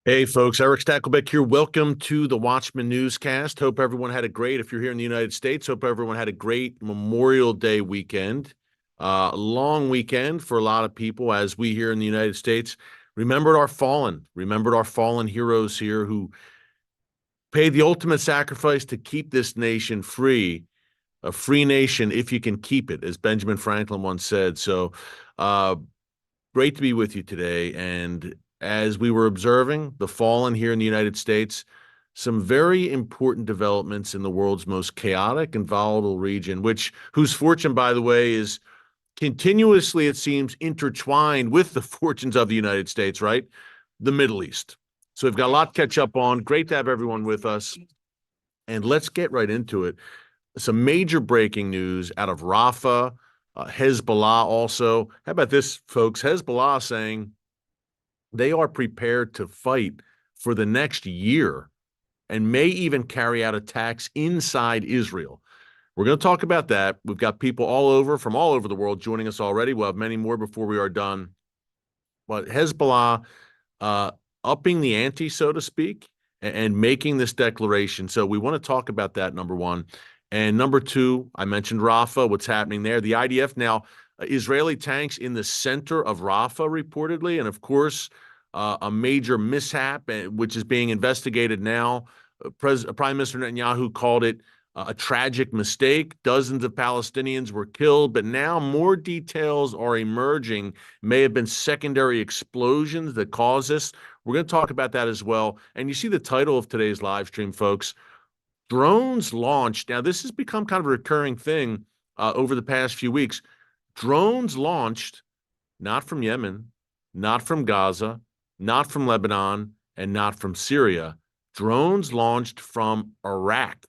Hey folks, Erick Stakelbeck here. Welcome to the Watchman Newscast. Hope everyone had a great, if you're here in the United States, hope everyone had a great Memorial Day weekend. Long weekend for a lot of people as we here in the United States remembered our fallen heroes here who paid the ultimate sacrifice to keep this nation free, a free nation if you can keep it, as Benjamin Franklin once said. So, uh, great to be with you today. And as we were observing the fallen here in the United States, some very important developments in the world's most chaotic and volatile region, whose fortune, by the way, is continuously, it seems, intertwined with the fortunes of the United States, right? The Middle East. So we've got a lot to catch up on. Great to have everyone with us. And let's get right into it. Some major breaking news out of Rafah, Hezbollah also. How about this, folks? Hezbollah saying they are prepared to fight for the next year and may even carry out attacks inside Israel. We're going to talk about that. We've got people from all over the world joining us already. We'll have many more before we are done. But Hezbollah upping the ante, so to speak, and making this declaration. So we want to talk about that, number one. And number two, I mentioned Rafah, what's happening there. The IDF now, Israeli tanks in the center of Rafah, reportedly. And of course, a major mishap, which is being investigated now. Prime Minister Netanyahu called it a tragic mistake. Dozens of Palestinians were killed, but now more details are emerging. May have been secondary explosions that caused this. We're going to talk about that as well. And you see the title of today's live stream, folks. Drones launched. Now, this has become kind of a recurring thing over the past few weeks. Drones launched not from Yemen, not from Gaza, not from Lebanon, and not from Syria. Drones launched from Iraq.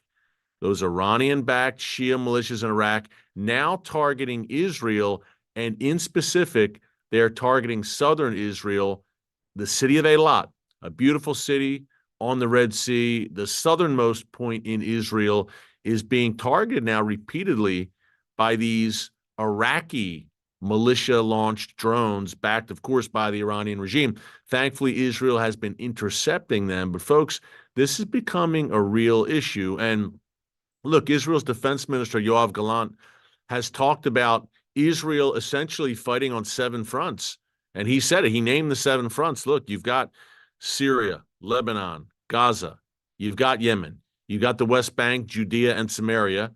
Those Iranian-backed Shia militias in Iraq now targeting Israel, and in specific, they are targeting southern Israel, the city of Eilat, a beautiful city on the Red Sea. The southernmost point in Israel is being targeted now repeatedly by these Iraqi militia-launched drones, backed, of course, by the Iranian regime. Thankfully, Israel has been intercepting them. But, folks, this is becoming a real issue. And look, Israel's defense minister, Yoav Gallant, has talked about Israel essentially fighting on 7 fronts. And he said it. He named the 7 fronts. Look, you've got Syria, Lebanon, Gaza. You've got Yemen. You've got the West Bank, Judea, and Samaria.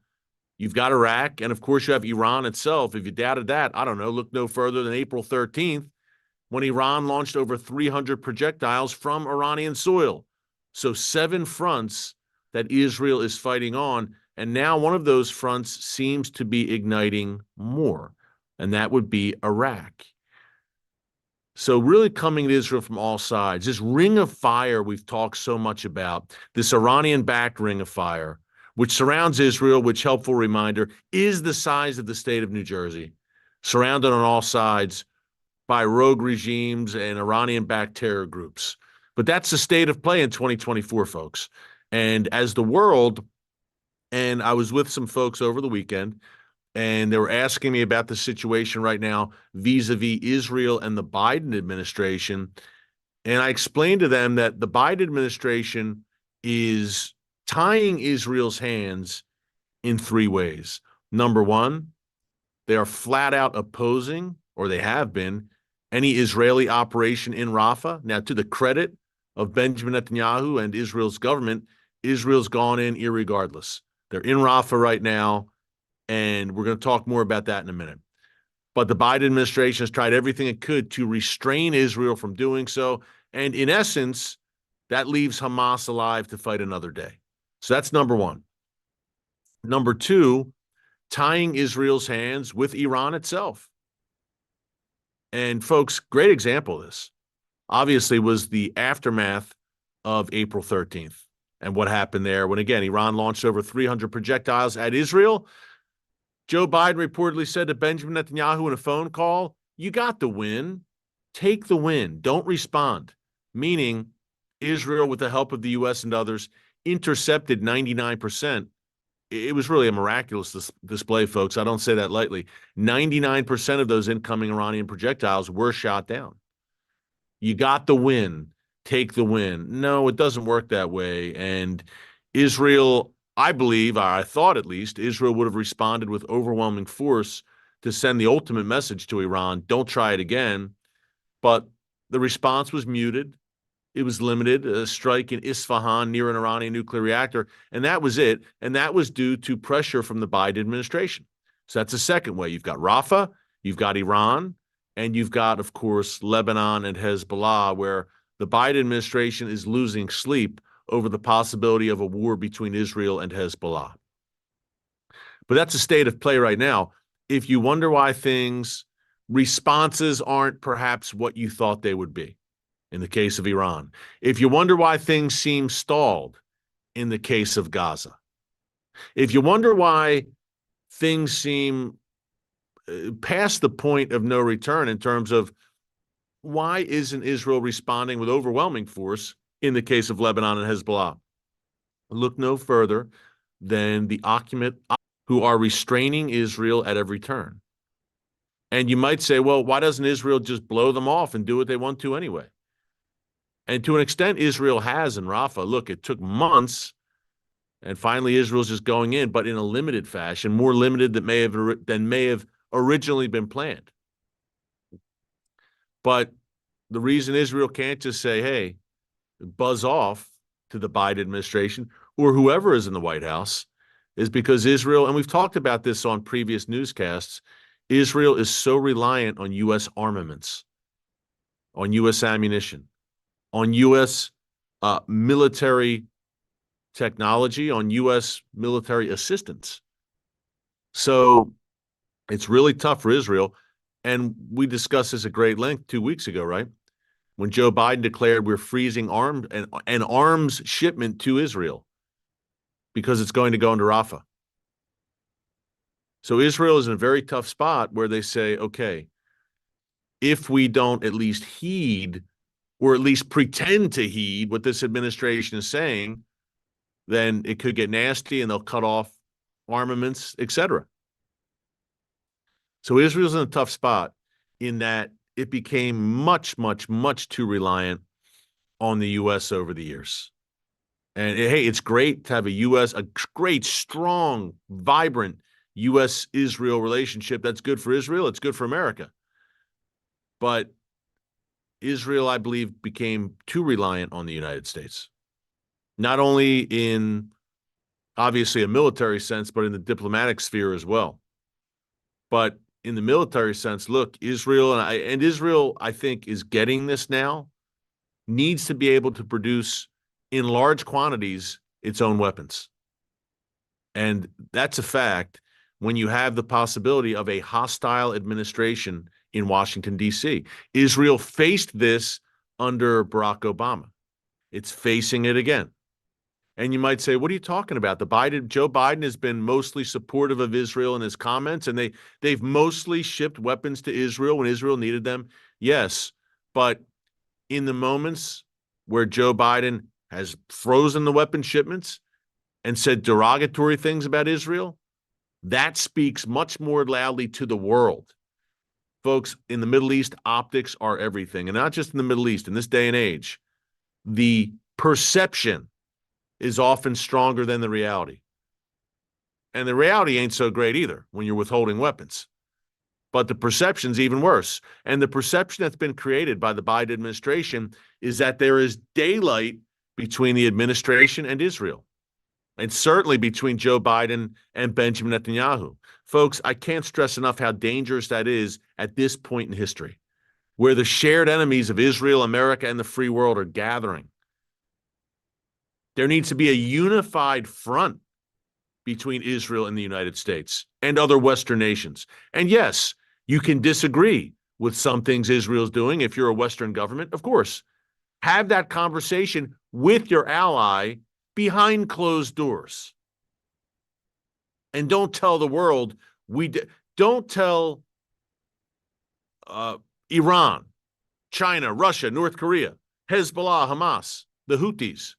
You've got Iraq. And, of course, you have Iran itself. If you doubted that, I don't know, look no further than April 13th when Iran launched over 300 projectiles from Iranian soil. So 7 fronts that Israel is fighting on. And now one of those fronts seems to be igniting more, and that would be Iraq. So really coming to Israel from all sides, this ring of fire we've talked so much about, this Iranian-backed ring of fire, which surrounds Israel, which, helpful reminder, is the size of the state of New Jersey, surrounded on all sides by rogue regimes and Iranian-backed terror groups. But that's the state of play in 2024, folks. And as the world, and I was with some folks over the weekend, and they were asking me about the situation right now vis-a-vis Israel and the Biden administration. And I explained to them that the Biden administration is tying Israel's hands in 3 ways. Number one, they are flat out opposing, or they have been, any Israeli operation in Rafah. Now, to the credit of Benjamin Netanyahu and Israel's government, Israel's gone in irregardless. They're in Rafah right now, and we're going to talk more about that in a minute. But the Biden administration has tried everything it could to restrain Israel from doing so. And in essence, that leaves Hamas alive to fight another day. So that's number one. Number two, tying Israel's hands with Iran itself. And folks, great example of this, obviously, was the aftermath of April 13th and what happened there when, again, Iran launched over 300 projectiles at Israel. Joe Biden reportedly said to Benjamin Netanyahu in a phone call, "You got the win. Take the win. Don't respond." Meaning Israel, with the help of the U.S. and others, intercepted 99%. It was really a miraculous display, folks. I don't say that lightly. 99% of those incoming Iranian projectiles were shot down. You got the win. take the win. No, it doesn't work that way. And Israel, I believe, or I thought at least, Israel would have responded with overwhelming force to send the ultimate message to Iran, don't try it again. But the response was muted. It was limited, a strike in Isfahan near an Iranian nuclear reactor, and that was it. And that was due to pressure from the Biden administration. So that's the second way. You've got Rafah, you've got Iran, and you've got, of course, Lebanon and Hezbollah, where the Biden administration is losing sleep over the possibility of a war between Israel and Hezbollah. But that's the state of play right now. If you wonder why responses aren't perhaps what you thought they would be, in the case of Iran. If you wonder why things seem stalled in the case of Gaza. If you wonder why things seem past the point of no return in terms of why isn't Israel responding with overwhelming force in the case of Lebanon and Hezbollah? Look no further than the occupant who are restraining Israel at every turn. And you might say, well, why doesn't Israel just blow them off and do what they want to anyway? And to an extent, Israel has in Rafah. Look, it took months, and finally Israel's just going in, but in a limited fashion, more limited than may have originally been planned. But the reason Israel can't just say, hey, buzz off to the Biden administration or whoever is in the White House is because Israel, and we've talked about this on previous newscasts, Israel is so reliant on U.S. armaments, on U.S. ammunition, on U.S. Military technology, on U.S. military assistance. So it's really tough for Israel. And we discussed this at great length 2 weeks ago, right? When Joe Biden declared we're freezing an arms shipment to Israel because it's going to go into Rafah. So Israel is in a very tough spot where they say, okay, if we don't at least heed or at least pretend to heed what this administration is saying, then it could get nasty and they'll cut off armaments, etc. So Israel's in a tough spot in that it became much, much, much too reliant on the U.S. over the years. And hey, it's great to have a great, strong, vibrant U.S.-Israel relationship. That's good for Israel. It's good for America. But Israel, I believe, became too reliant on the United States, not only in obviously a military sense, but in the diplomatic sphere as well. But in the military sense, look, Israel, Israel, I think, is getting this now, needs to be able to produce in large quantities its own weapons. And that's a fact when you have the possibility of a hostile administration in Washington, D.C. Israel faced this under Barack Obama. It's facing it again. And you might say, what are you talking about? Joe Biden has been mostly supportive of Israel in his comments, and they've mostly shipped weapons to Israel when Israel needed them. Yes, but in the moments where Joe Biden has frozen the weapon shipments and said derogatory things about Israel, that speaks much more loudly to the world. Folks, in the Middle East, optics are everything. And not just in the Middle East, in this day and age, the perception is often stronger than the reality. And the reality ain't so great either when you're withholding weapons. But the perception's even worse. And the perception that's been created by the Biden administration is that there is daylight between the administration and Israel. And certainly between Joe Biden and Benjamin Netanyahu. Folks, I can't stress enough how dangerous that is at this point in history, where the shared enemies of Israel, America, and the free world are gathering. There needs to be a unified front between Israel and the United States and other Western nations. And yes, you can disagree with some things Israel's doing if you're a Western government, of course. Have that conversation with your ally behind closed doors. And don't tell the world, don't tell Iran, China, Russia, North Korea, Hezbollah, Hamas, the Houthis.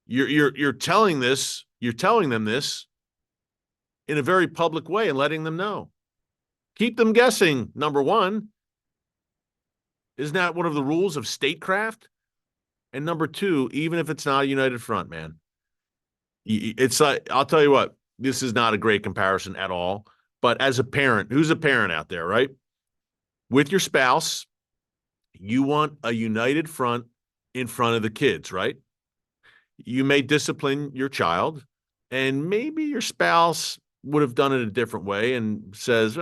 You're telling them this in a very public way and letting them know. Keep them guessing, number one. Isn't that one of the rules of statecraft? And number two, even if it's not a united front, man, it's like, I'll tell you what, this is not a great comparison at all. But as a parent, who's a parent out there, right? With your spouse, you want a united front in front of the kids, right? You may discipline your child, and maybe your spouse would have done it a different way and says,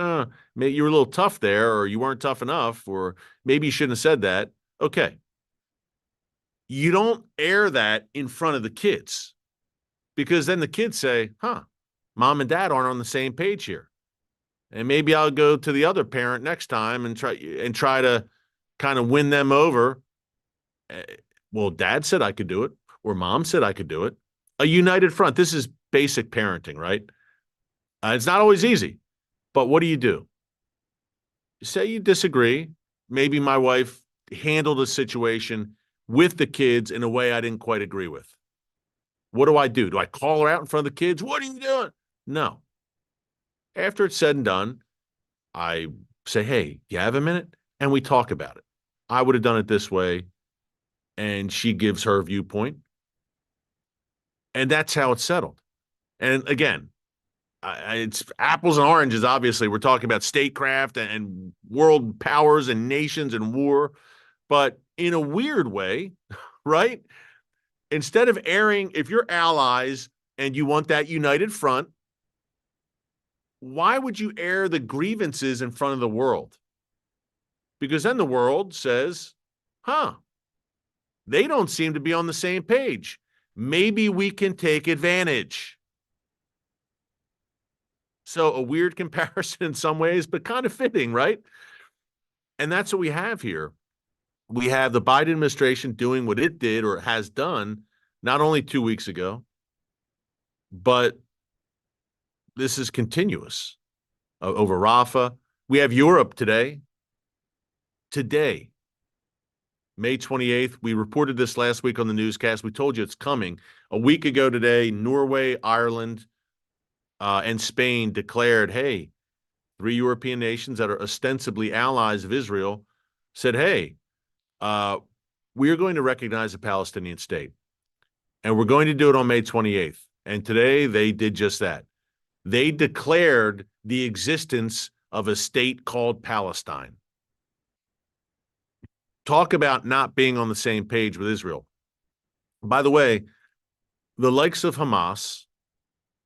maybe you were a little tough there, or you weren't tough enough, or maybe you shouldn't have said that. Okay. You don't air that in front of the kids, because then the kids say, mom and dad aren't on the same page here. And maybe I'll go to the other parent next time and try to kind of win them over. Well, dad said I could do it, or mom said I could do it. A united front. This is basic parenting, right? It's not always easy, but what do? You say you disagree. Maybe my wife handled a situation with the kids in a way I didn't quite agree with. What do? Do I call her out in front of the kids? What are you doing? No. After it's said and done, I say, hey, you have a minute? And we talk about it. I would have done it this way. And she gives her viewpoint. And that's how it's settled. And again, it's apples and oranges, obviously. We're talking about statecraft and world powers and nations and war. But in a weird way, right? Instead of airing, if you're allies and you want that united front, why would you air the grievances in front of the world? Because then the world says, they don't seem to be on the same page. Maybe we can take advantage. So a weird comparison in some ways, but kind of fitting, right? And that's what we have here. We have the Biden administration doing what it did or has done not only 2 weeks ago, but this is continuous over Rafah. We have Europe today. Today, May 28th, we reported this last week on the newscast. We told you it's coming. A week ago today, Norway, Ireland, and Spain declared, hey, 3 European nations that are ostensibly allies of Israel said, hey, we are going to recognize a Palestinian state. And we're going to do it on May 28th. And today they did just that. They declared the existence of a state called Palestine. Talk about not being on the same page with Israel. By the way, the likes of Hamas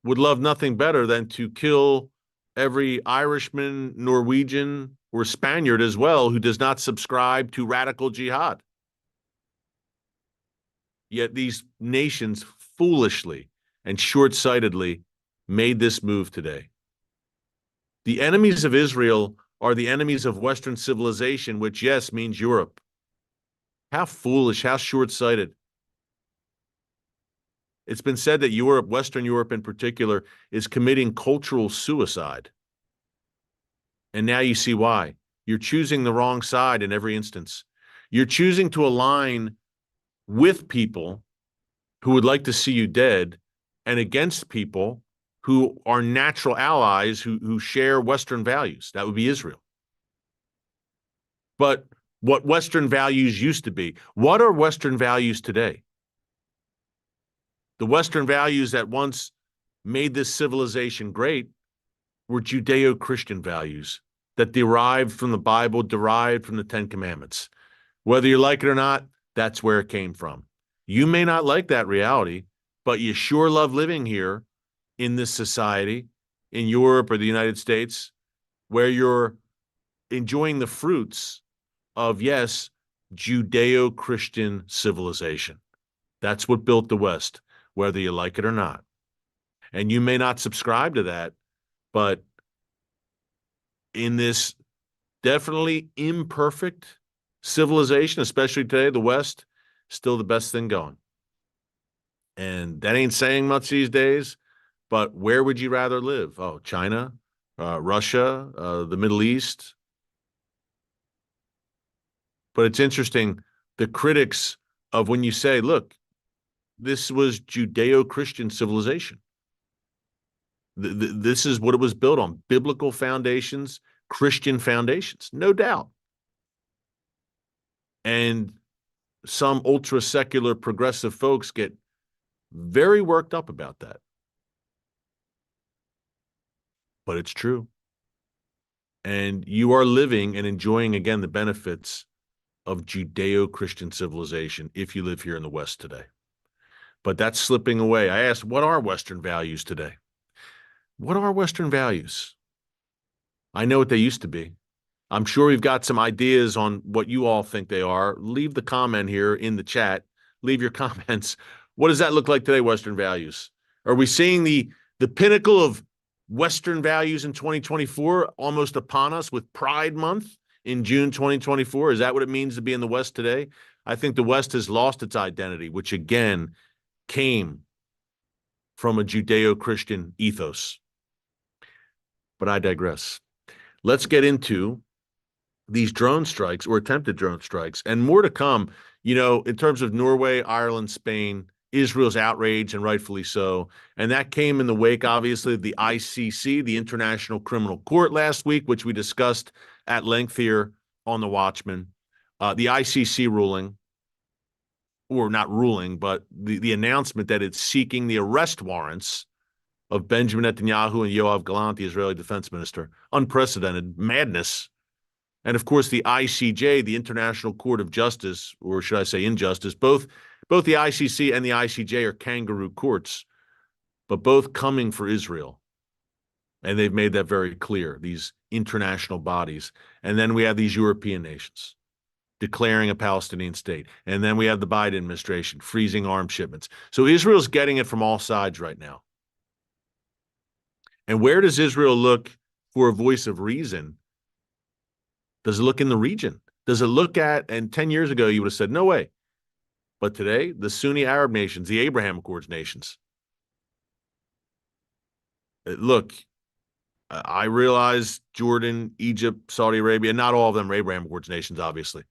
would love nothing better than to kill every Irishman, Norwegian, or Spaniard as well who does not subscribe to radical jihad. Yet these nations foolishly and short-sightedly made this move today. The enemies of Israel are the enemies of Western civilization, which, yes, means Europe. How foolish, how short-sighted. It's been said that Europe, Western Europe in particular, is committing cultural suicide. And now you see why. You're choosing the wrong side in every instance. You're choosing to align with people who would like to see you dead and against people who are natural allies who share Western values. That would be Israel. But what Western values used to be, what are Western values today? The Western values that once made this civilization great were Judeo-Christian values that derived from the Bible, derived from the Ten Commandments. Whether you like it or not, that's where it came from. You may not like that reality, but you sure love living here in this society, in Europe or the United States, where you're enjoying the fruits of, yes, Judeo-Christian civilization. That's what built the West, whether you like it or not. And you may not subscribe to that, but in this definitely imperfect civilization, especially today, the West, still the best thing going. And that ain't saying much these days, but where would you rather live? Oh, China, Russia, the Middle East. But it's interesting, the critics of when you say, look, this was Judeo-Christian civilization. This is what it was built on, biblical foundations, Christian foundations, no doubt. And some ultra-secular progressive folks get very worked up about that. But it's true. And you are living and enjoying, again, the benefits of Judeo-Christian civilization if you live here in the West today. But that's slipping away. I asked, what are Western values today? What are Western values? I know what they used to be. I'm sure we've got some ideas on what you all think they are. Leave the comment here in the chat. Leave your comments. What does that look like today, Western values? Are we seeing the pinnacle of Western values in 2024 almost upon us with Pride Month in June 2024? Is that what it means to be in the West today? I think the West has lost its identity, which again came from a Judeo-Christian ethos. But I digress. Let's get into these drone strikes or attempted drone strikes and more to come. You know, in terms of Norway, Ireland, Spain, Israel's outrage, and rightfully so. And that came in the wake, obviously, of the ICC, the International Criminal Court last week, which we discussed at length here on the Watchman. The ICC ruling, or not ruling, but the announcement that it's seeking the arrest warrants of Benjamin Netanyahu and Yoav Gallant, the Israeli defense minister. Unprecedented madness. And of course, the ICJ, the International Court of Justice, or should I say injustice, both the ICC and the ICJ are kangaroo courts, but both coming for Israel. And they've made that very clear, these international bodies. And then we have these European nations declaring a Palestinian state. And then we have the Biden administration freezing arms shipments. So Israel's getting it from all sides right now. And where does Israel look for a voice of reason? Does it look in the region? Does it look at, and 10 years ago, you would have said, no way. But today, the Sunni Arab nations, the Abraham Accords nations. Look, I realize Jordan, Egypt, Saudi Arabia, not all of them are Abraham Accords nations, obviously.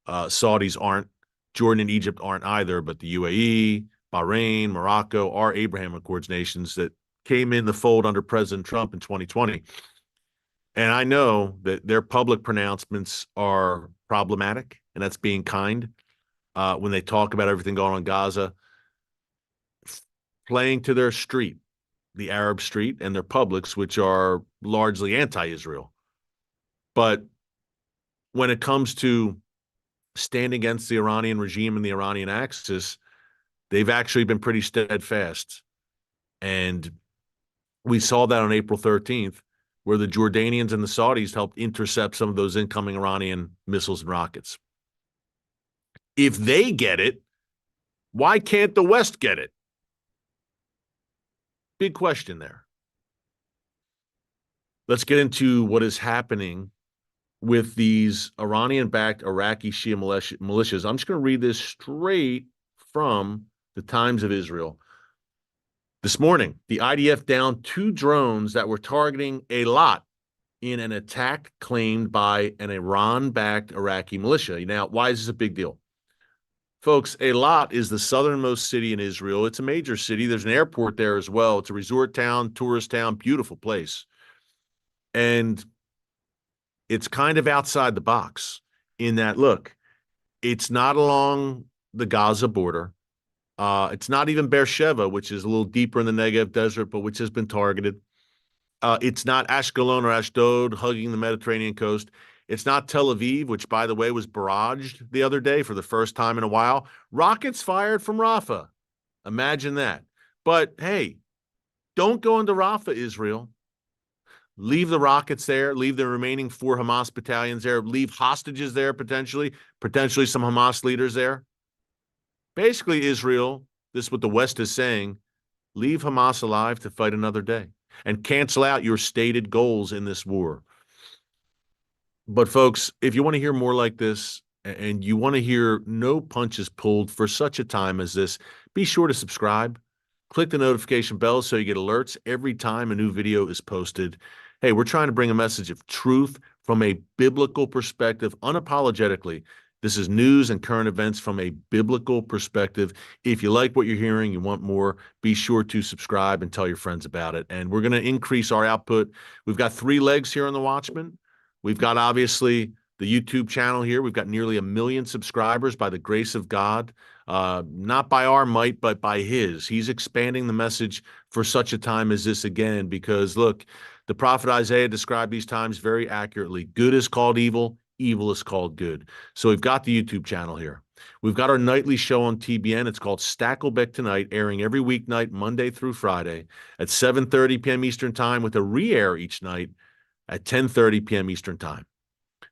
Saudis aren't. Jordan and Egypt aren't either, but the UAE, Bahrain, Morocco are Abraham Accords nations that came in the fold under President Trump in 2020. And I know that their public pronouncements are problematic, and that's being kind when they talk about everything going on in Gaza, playing to their street, the Arab street, and their publics, which are largely anti-Israel. But when it comes to standing against the Iranian regime and the Iranian axis, they've actually been pretty steadfast. And we saw that on April 13th, where the Jordanians and the Saudis helped intercept some of those incoming Iranian missiles and rockets. If they get it, why can't the West get it? Big question there. Let's get into what is happening with these Iranian-backed Iraqi Shia militias. I'm just going to read this straight from the Times of Israel. This morning, the IDF downed 2 drones that were targeting Eilat in an attack claimed by an Iran-backed Iraqi militia. Now, why is this a big deal? Folks, Eilat is the southernmost city in Israel. It's a major city. There's an airport there as well. It's a resort town, tourist town, beautiful place. And it's kind of outside the box in that, look, it's not along the Gaza border. It's not even Beersheba, which is a little deeper in the Negev desert, but which has been targeted. It's not Ashkelon or Ashdod hugging the Mediterranean coast. It's not Tel Aviv, which, by the way, was barraged the other day for the first time in a while. Rockets fired from Rafah. Imagine that. But, hey, don't go into Rafah, Israel. Leave the rockets there. Leave the remaining 4 Hamas battalions there. Leave hostages there, potentially some Hamas leaders there. Basically, Israel, this is what the West is saying, leave Hamas alive to fight another day and cancel out your stated goals in this war. But folks, if you want to hear more like this and you want to hear no punches pulled for such a time as this, be sure to subscribe. Click the notification bell so you get alerts every time a new video is posted. Hey, we're trying to bring a message of truth from a biblical perspective, unapologetically. This is news and current events from a biblical perspective. If you like what you're hearing, you want more, be sure to subscribe and tell your friends about it. And we're going to increase our output. We've got 3 legs here on the Watchman. We've got, obviously, the YouTube channel here. We've got nearly 1 million subscribers by the grace of God, not by our might, but by his. He's expanding the message for such a time as this again, because look, the prophet Isaiah described these times very accurately. Good is called evil, evil is called good. So we've got the YouTube channel here. We've got our nightly show on TBN. It's called Stakelbeck Tonight, airing every weeknight, Monday through Friday at 7:30 p.m. Eastern Time, with a re-air each night at 10:30 p.m. Eastern Time.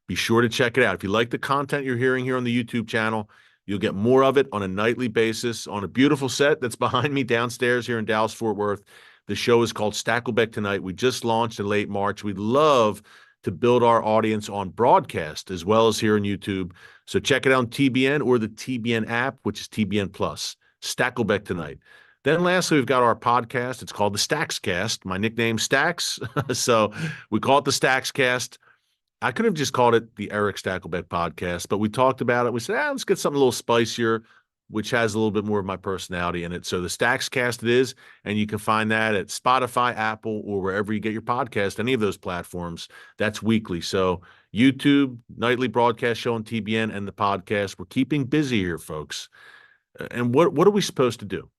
Be sure to check it out. If you like the content you're hearing here on the YouTube channel, you'll get more of it on a nightly basis on a beautiful set that's behind me downstairs here in Dallas-Fort Worth. The show is called Stakelbeck Tonight. We just launched in late March. We'd love to build our audience on broadcast as well as here on YouTube. So check it out on TBN or the TBN app, which is TBN Plus. Stakelbeck Tonight. Then lastly, we've got our podcast. It's called the Stackscast. My nickname, Stacks. So we call it the Stackscast. I could have just called it the Erick Stakelbeck podcast, but we talked about it. We said, let's get something a little spicier, which has a little bit more of my personality in it. So the Stackscast it is, and you can find that at Spotify, Apple, or wherever you get your podcast, any of those platforms. That's weekly. So YouTube, nightly broadcast show on TBN, and the podcast. We're keeping busy here, folks. And what are we supposed to do?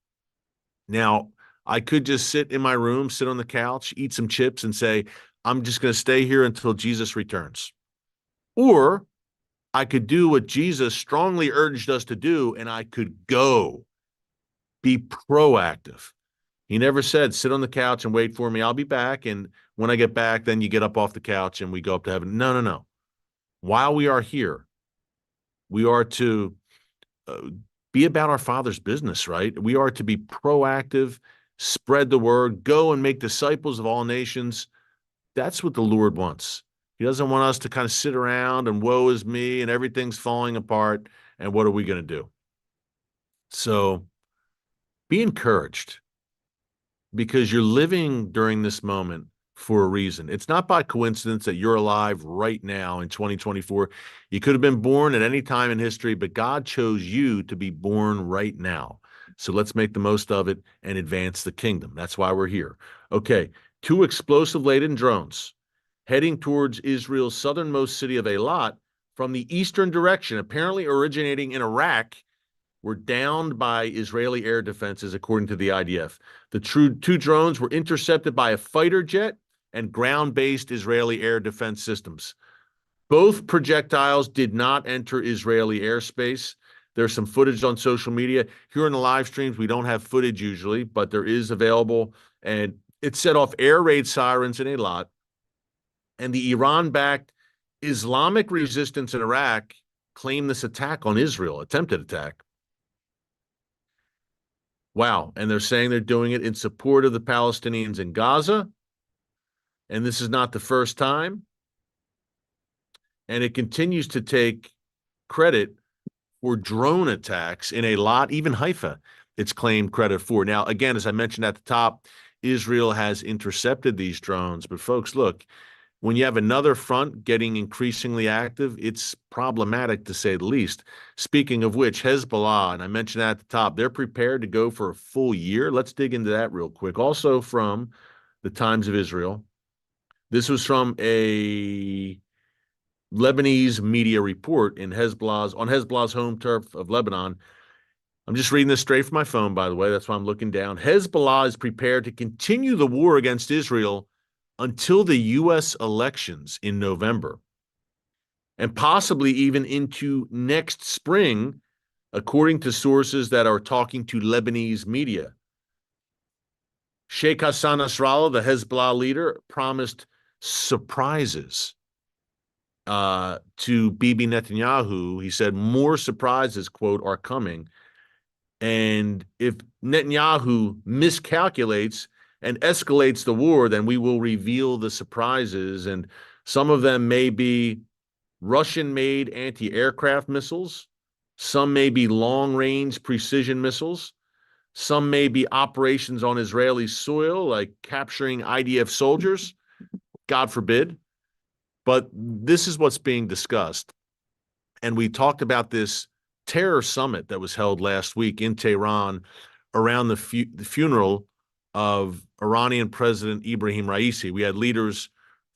Now, I could just sit in my room, sit on the couch, eat some chips, and say, I'm just going to stay here until Jesus returns. Or I could do what Jesus strongly urged us to do, and I could go, be proactive. He never said, sit on the couch and wait for me. I'll be back. And when I get back, then you get up off the couch and we go up to heaven. No, no, no. While we are here, we are to be about our Father's business, right? We are to be proactive, spread the word, go and make disciples of all nations. That's what the Lord wants. He doesn't want us to kind of sit around and woe is me and everything's falling apart. And what are we going to do? So be encouraged, because you're living during this moment for a reason. It's not by coincidence that you're alive right now in 2024. You could have been born at any time in history, but God chose you to be born right now. So let's make the most of it and advance the kingdom. That's why we're here. Okay. 2 explosive-laden drones heading towards Israel's southernmost city of Eilat from the eastern direction, apparently originating in Iraq, were downed by Israeli air defenses, according to the IDF. The 2 drones were intercepted by a fighter jet and ground-based Israeli air defense systems. Both projectiles did not enter Israeli airspace. There's some footage on social media. Here in the live streams, we don't have footage usually, but there is available, and it set off air raid sirens in Eilat, and the Iran-backed Islamic resistance in Iraq claimed this attack on Israel, attempted attack. Wow. And they're saying they're doing it in support of the Palestinians in Gaza. And this is not the first time. And it continues to take credit for drone attacks in Eilat, even Haifa, it's claimed credit for. Now, again, as I mentioned at the top, Israel has intercepted these drones. But folks, look, when you have another front getting increasingly active, it's problematic to say the least. Speaking of which, Hezbollah, and I mentioned that at the top, they're prepared to go for a full year. Let's dig into that real quick. Also from the Times of Israel. This was from a Lebanese media report on Hezbollah's home turf of Lebanon. I'm just reading this straight from my phone, by the way. That's why I'm looking down. Hezbollah is prepared to continue the war against Israel until the U.S. elections in November, and possibly even into next spring, according to sources that are talking to Lebanese media. Sheikh Hassan Nasrallah, the Hezbollah leader, promised surprises to Bibi Netanyahu. He said more surprises, quote, are coming. And if Netanyahu miscalculates and escalates the war, then we will reveal the surprises. And some of them may be Russian-made anti-aircraft missiles. Some may be long-range precision missiles. Some may be operations on Israeli soil, like capturing IDF soldiers. God forbid. But this is what's being discussed. And we talked about this terror summit that was held last week in Tehran around the funeral of Iranian President Ibrahim Raisi. We had leaders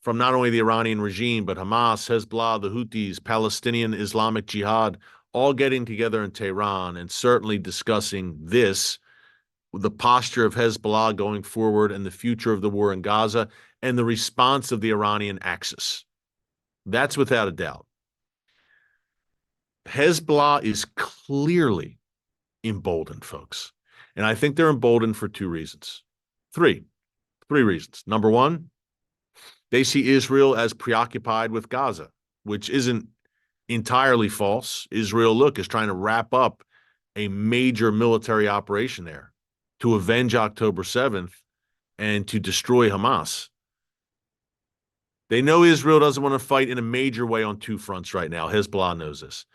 from not only the Iranian regime, but Hamas, Hezbollah, the Houthis, Palestinian Islamic Jihad, all getting together in Tehran and certainly discussing this, the posture of Hezbollah going forward and the future of the war in Gaza and the response of the Iranian axis. That's without a doubt. Hezbollah is clearly emboldened, folks. And I think they're emboldened for two reasons. Three reasons. Number one, they see Israel as preoccupied with Gaza, which isn't entirely false. Israel, look, is trying to wrap up a major military operation there to avenge October 7th and to destroy Hamas. They know Israel doesn't want to fight in a major way on two fronts right now. Hezbollah knows this.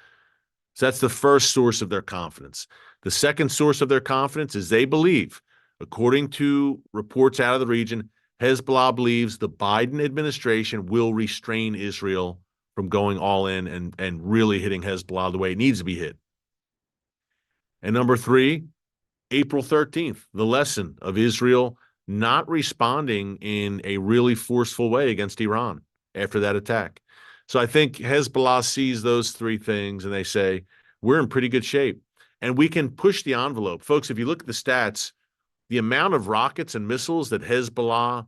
So that's the first source of their confidence. The second source of their confidence is they believe, according to reports out of the region, Hezbollah believes the Biden administration will restrain Israel from going all in and really hitting Hezbollah the way it needs to be hit. And number three, April 13th, the lesson of Israel not responding in a really forceful way against Iran after that attack. So I think Hezbollah sees those three things and they say, we're in pretty good shape and we can push the envelope. Folks, if you look at the stats, the amount of rockets and missiles that Hezbollah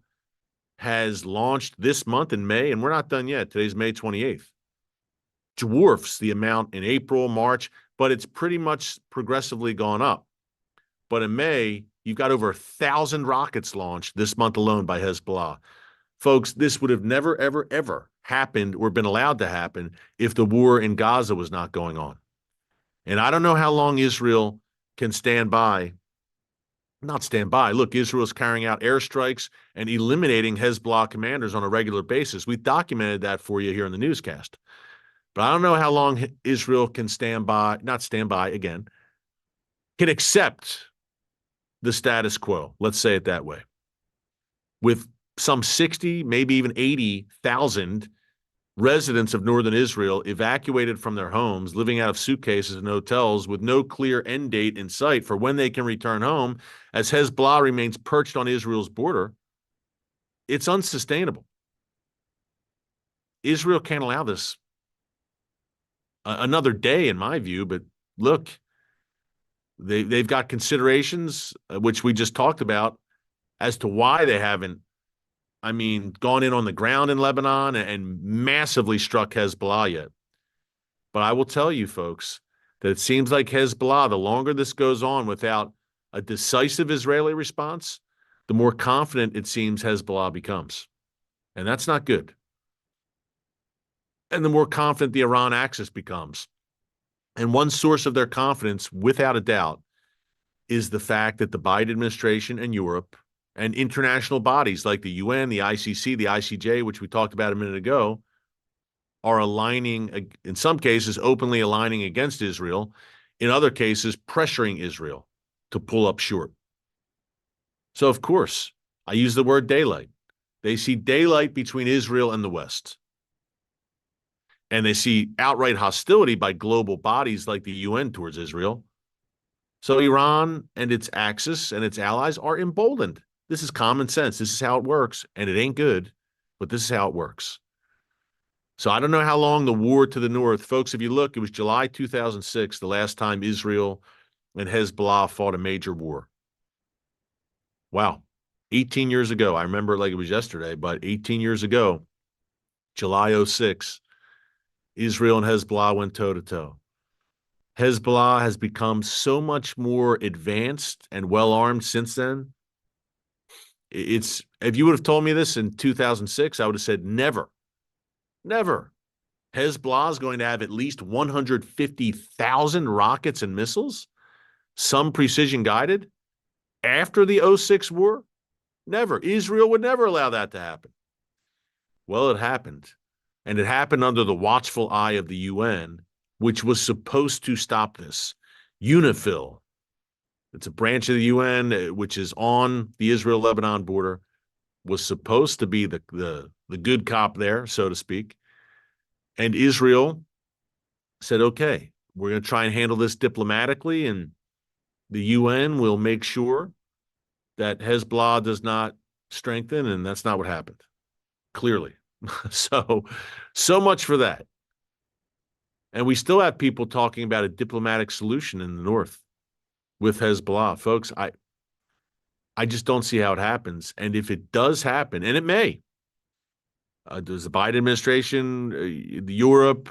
has launched this month in May, and we're not done yet, today's May 28th, dwarfs the amount in April, March, but it's pretty much progressively gone up. But in May, you've got over 1,000 rockets launched this month alone by Hezbollah. Folks, this would have never, ever, ever happened or been allowed to happen if the war in Gaza was not going on. And I don't know how long Israel can stand by. Not stand by. Look, Israel is carrying out airstrikes and eliminating Hezbollah commanders on a regular basis. We documented that for you here in the newscast. But I don't know how long Israel can stand by, not stand by again, can accept the status quo, let's say it that way, with some 60, maybe even 80,000 residents of northern Israel evacuated from their homes, living out of suitcases and hotels with no clear end date in sight for when they can return home, as Hezbollah remains perched on Israel's border. It's unsustainable. Israel can't allow this another day, in my view, but look, they've got considerations, which we just talked about, as to why they haven't, gone in on the ground in Lebanon and massively struck Hezbollah yet. But I will tell you, folks, that it seems like Hezbollah, the longer this goes on without a decisive Israeli response, the more confident it seems Hezbollah becomes. And that's not good. And the more confident the Iran axis becomes. And one source of their confidence, without a doubt, is the fact that the Biden administration and Europe and international bodies like the UN, the ICC, the ICJ, which we talked about a minute ago, are aligning, in some cases, openly aligning against Israel, in other cases, pressuring Israel to pull up short. So, of course, I use the word daylight. They see daylight between Israel and the West. And they see outright hostility by global bodies like the UN towards Israel. So Iran and its axis and its allies are emboldened. This is common sense. This is how it works. And it ain't good, but this is how it works. So I don't know how long the war to the north, folks, if you look, it was July 2006, the last time Israel and Hezbollah fought a major war. Wow. 18 years ago. I remember it like it was yesterday, but 18 years ago, July 06, Israel and Hezbollah went toe-to-toe. Hezbollah has become so much more advanced and well-armed since then. If you would have told me this in 2006, I would have said never. Never. Hezbollah is going to have at least 150,000 rockets and missiles, some precision-guided, after the 06 war? Never. Israel would never allow that to happen. Well, it happened. And it happened under the watchful eye of the UN, which was supposed to stop this. UNIFIL, it's a branch of the UN which is on the Israel-Lebanon border, was supposed to be the good cop there, so to speak. And Israel said, okay, we're going to try and handle this diplomatically, and the UN will make sure that Hezbollah does not strengthen, and that's not what happened, clearly. So much for that. And we still have people talking about a diplomatic solution in the north with Hezbollah. Folks, I just don't see how it happens. And if it does happen, and it may, does the Biden administration, Europe,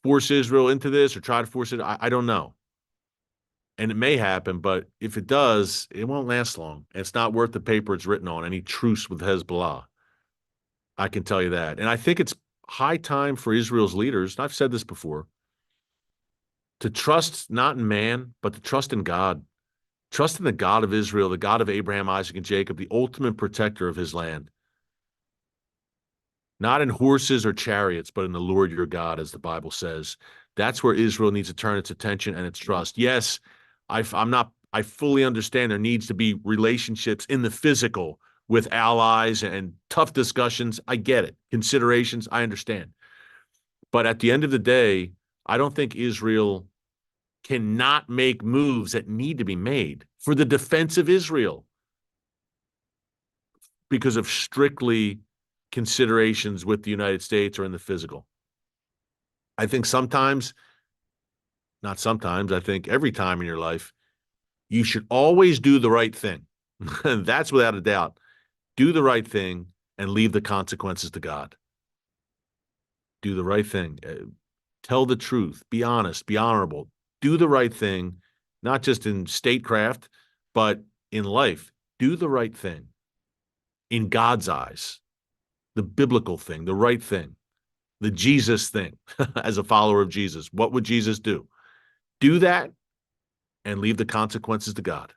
force Israel into this or try to force it? I don't know. And it may happen, but if it does, it won't last long. It's not worth the paper it's written on, any truce with Hezbollah. I can tell you that. And I think it's high time for Israel's leaders, and I've said this before, to trust not in man, but to trust in God. Trust in the God of Israel, the God of Abraham, Isaac, and Jacob, the ultimate protector of his land. Not in horses or chariots, but in the Lord your God, as the Bible says. That's where Israel needs to turn its attention and its trust. Yes, I fully understand there needs to be relationships in the physical with allies and tough discussions. I get it. Considerations, I understand. But at the end of the day, I don't think Israel cannot make moves that need to be made for the defense of Israel because of strictly considerations with the United States or in the physical. I think sometimes, not sometimes, I think every time in your life, you should always do the right thing. That's without a doubt. Do the right thing and leave the consequences to God. Do the right thing. Tell the truth. Be honest. Be honorable. Do the right thing, not just in statecraft, but in life. Do the right thing in God's eyes, the biblical thing, the right thing, the Jesus thing as a follower of Jesus. What would Jesus do? Do that and leave the consequences to God.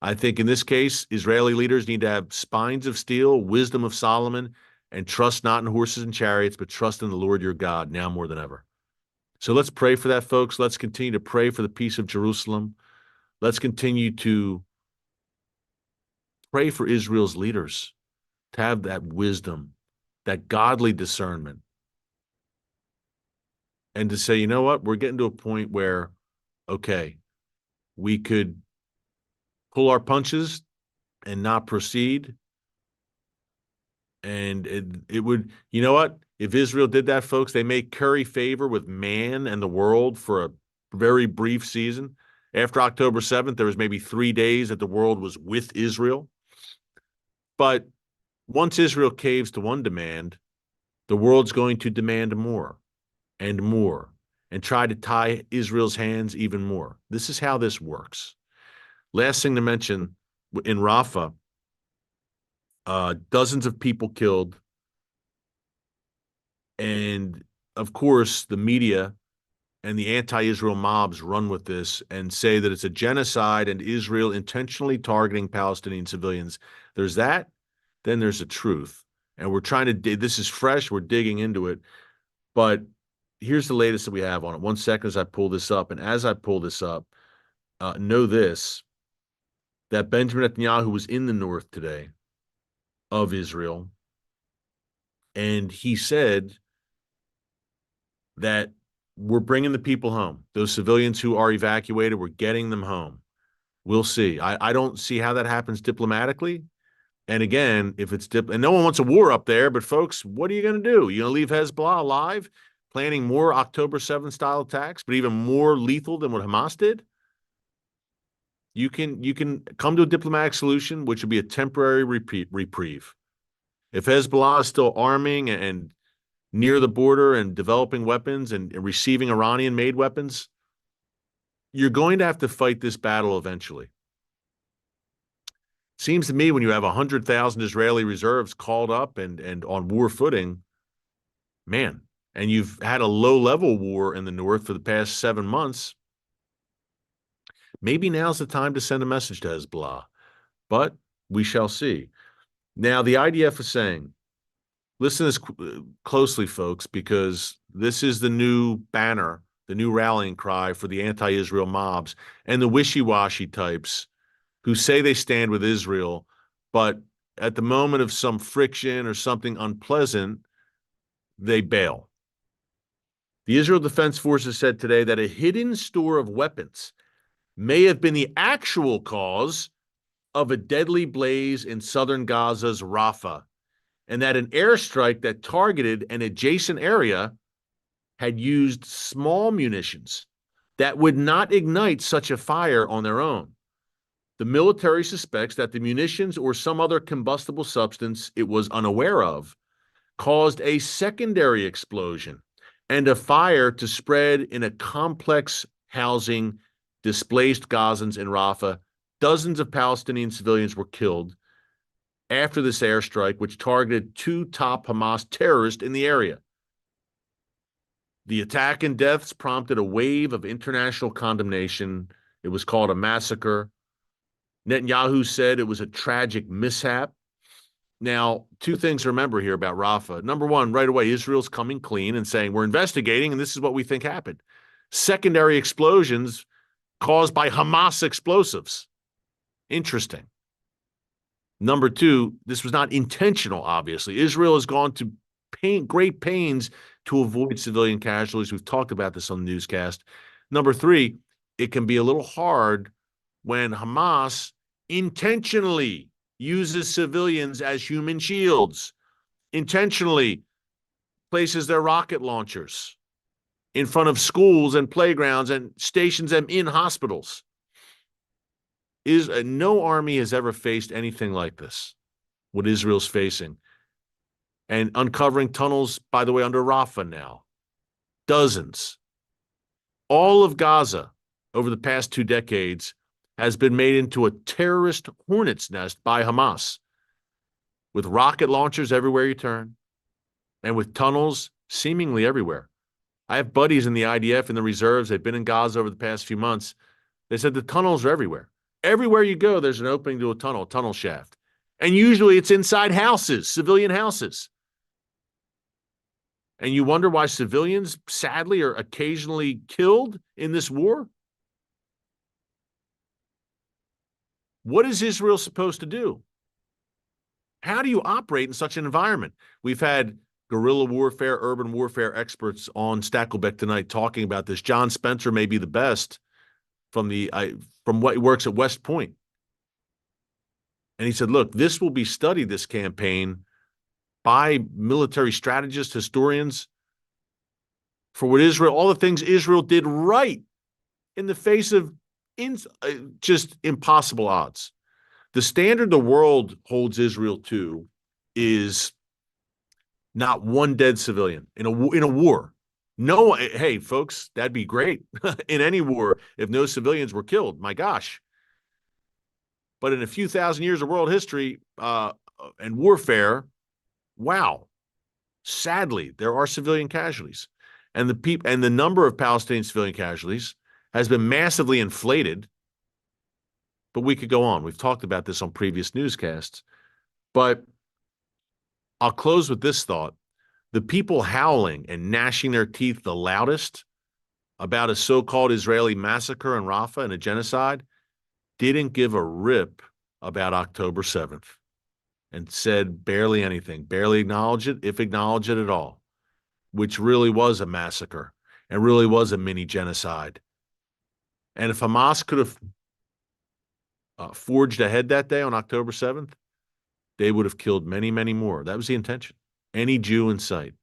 I think in this case, Israeli leaders need to have spines of steel, wisdom of Solomon, and trust not in horses and chariots, but trust in the Lord your God now more than ever. So let's pray for that, folks. Let's continue to pray for the peace of Jerusalem. Let's continue to pray for Israel's leaders to have that wisdom, that godly discernment, and to say, you know what, we're getting to a point where, okay, we could pull our punches and not proceed. And it would, you know what? If Israel did that, folks, they may curry favor with man and the world for a very brief season. After October 7th, there was maybe 3 days that the world was with Israel. But once Israel caves to one demand, the world's going to demand more and more and try to tie Israel's hands even more. This is how this works. Last thing to mention, in Rafah, dozens of people killed. And of course, the media and the anti-Israel mobs run with this and say that it's a genocide and Israel intentionally targeting Palestinian civilians. There's that, then there's the truth. And we're trying to, this is fresh, we're digging into it. But here's the latest that we have on it. 1 second as I pull this up. And as I pull this up, know this, that Benjamin Netanyahu was in the north today of Israel. And he said that we're bringing the people home. Those civilians who are evacuated, we're getting them home. We'll see. I don't see how that happens diplomatically. And again, if it's and no one wants a war up there, but folks, what are you going to do? You going to leave Hezbollah alive, planning more October 7th style attacks, but even more lethal than what Hamas did? You can come to a diplomatic solution, which would be a temporary reprieve. If Hezbollah is still arming and near the border and developing weapons and receiving Iranian-made weapons, you're going to have to fight this battle eventually. Seems to me when you have 100,000 Israeli reserves called up and on war footing, man, and you've had a low-level war in the north for the past 7 months, maybe now's the time to send a message to Hezbollah. But we shall see. Now, the IDF is saying, listen to this closely, folks, because this is the new banner, the new rallying cry for the anti-Israel mobs and the wishy-washy types who say they stand with Israel, but at the moment of some friction or something unpleasant, they bail. The Israel Defense Forces said today that a hidden store of weapons may have been the actual cause of a deadly blaze in southern Gaza's Rafah, and that an airstrike that targeted an adjacent area had used small munitions that would not ignite such a fire on their own. The military suspects that the munitions or some other combustible substance it was unaware of caused a secondary explosion and a fire to spread in a complex housing displaced Gazans in Rafah. Dozens of Palestinian civilians were killed after this airstrike, which targeted 2 top Hamas terrorists in the area. The attack and deaths prompted a wave of international condemnation. It was called a massacre. Netanyahu said it was a tragic mishap. Now, 2 things to remember here about Rafah. Number one, right away, Israel's coming clean and saying, we're investigating, and this is what we think happened. Secondary explosions caused by Hamas explosives. Interesting. Number 2, this was not intentional, obviously. Israel has gone to great pains to avoid civilian casualties. We've talked about this on the newscast. Number 3, it can be a little hard when Hamas intentionally uses civilians as human shields, intentionally places their rocket launchers in front of schools and playgrounds and stations them in hospitals. No army has ever faced anything like this, what Israel's facing. And uncovering tunnels, by the way, under Rafah now. Dozens. All of Gaza over the past 2 decades has been made into a terrorist hornet's nest by Hamas, with rocket launchers everywhere you turn and with tunnels seemingly everywhere. I have buddies in the IDF and the reserves. They've been in Gaza over the past few months. They said the tunnels are everywhere. Everywhere you go, there's an opening to a tunnel shaft. And usually it's inside houses, civilian houses. And you wonder why civilians, sadly, are occasionally killed in this war? What is Israel supposed to do? How do you operate in such an environment? We've had guerrilla warfare, urban warfare experts on Stakelbeck tonight talking about this. John Spencer may be the best from what works at West Point. And he said, look, this will be studied, this campaign, by military strategists, historians, for what Israel, all the things Israel did right in the face of just impossible odds. The standard the world holds Israel to is not one dead civilian in a war. No, hey, folks, that'd be great in any war if no civilians were killed. My gosh. But in a few thousand years of world history and warfare, wow, sadly, there are civilian casualties. And the number of Palestinian civilian casualties has been massively inflated. But we could go on. We've talked about this on previous newscasts. But I'll close with this thought. The people howling and gnashing their teeth the loudest about a so-called Israeli massacre in Rafah and a genocide didn't give a rip about October 7th and said barely anything, barely acknowledged it, if acknowledged it at all, which really was a massacre and really was a mini genocide. And if Hamas could have forged ahead that day on October 7th, they would have killed many, many more. That was the intention. Any Jew in sight.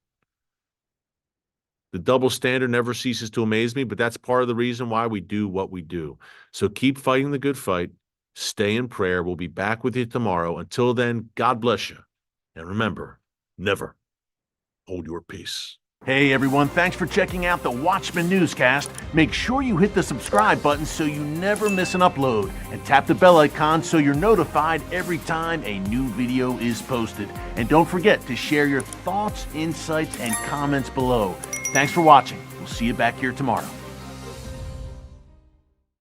The double standard never ceases to amaze me, but that's part of the reason why we do what we do. So keep fighting the good fight. Stay in prayer. We'll be back with you tomorrow. Until then, God bless you. And remember, never hold your peace. Hey everyone, thanks for checking out the Watchman Newscast. Make sure you hit the subscribe button so you never miss an upload, and tap the bell icon so you're notified every time a new video is posted. And don't forget to share your thoughts, insights, and comments below. Thanks for watching. We'll see you back here tomorrow.